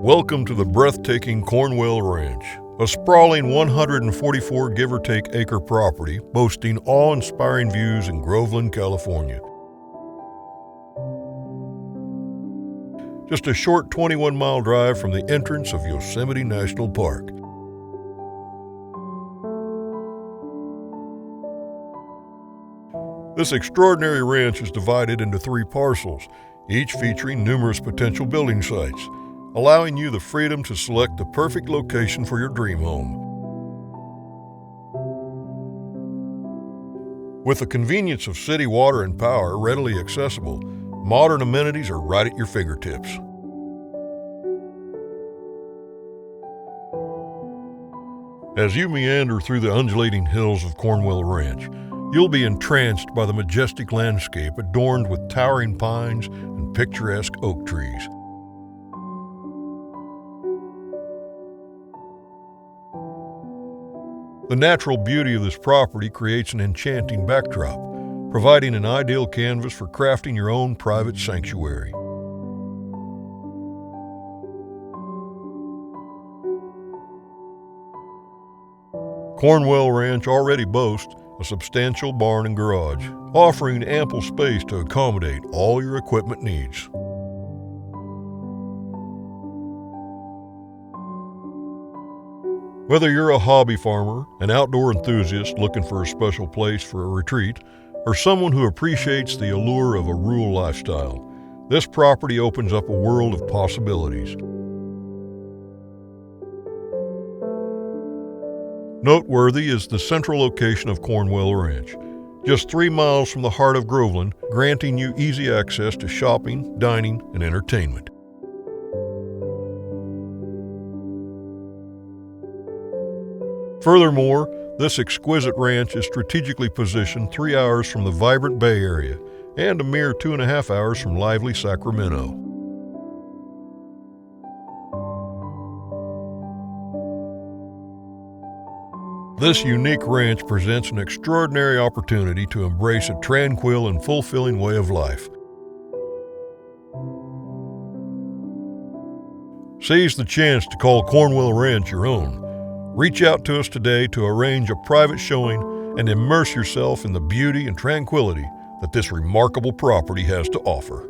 Welcome to the breathtaking Cornwell Ranch, a sprawling 144 give or take acre property boasting awe-inspiring views in Groveland, California. Just a short 21-mile drive from the entrance of Yosemite National Park. This extraordinary ranch is divided into 3 parcels, each featuring numerous potential building sites, allowing you the freedom to select the perfect location for your dream home. With the convenience of city water and power readily accessible, modern amenities are right at your fingertips. As you meander through the undulating hills of Cornwell Ranch, you'll be entranced by the majestic landscape adorned with towering pines and picturesque oak trees. The natural beauty of this property creates an enchanting backdrop, providing an ideal canvas for crafting your own private sanctuary. Cornwell Ranch already boasts a substantial barn and garage, offering ample space to accommodate all your equipment needs. Whether you're a hobby farmer, an outdoor enthusiast looking for a special place for a retreat, or someone who appreciates the allure of a rural lifestyle, this property opens up a world of possibilities. Noteworthy is the central location of Cornwell Ranch, just 3 miles from the heart of Groveland, granting you easy access to shopping, dining, and entertainment. Furthermore, this exquisite ranch is strategically positioned 3 hours from the vibrant Bay Area and a mere 2.5 hours from lively Sacramento. This unique ranch presents an extraordinary opportunity to embrace a tranquil and fulfilling way of life. Seize the chance to call Cornwell Ranch your own. Reach out to us today to arrange a private showing and immerse yourself in the beauty and tranquility that this remarkable property has to offer.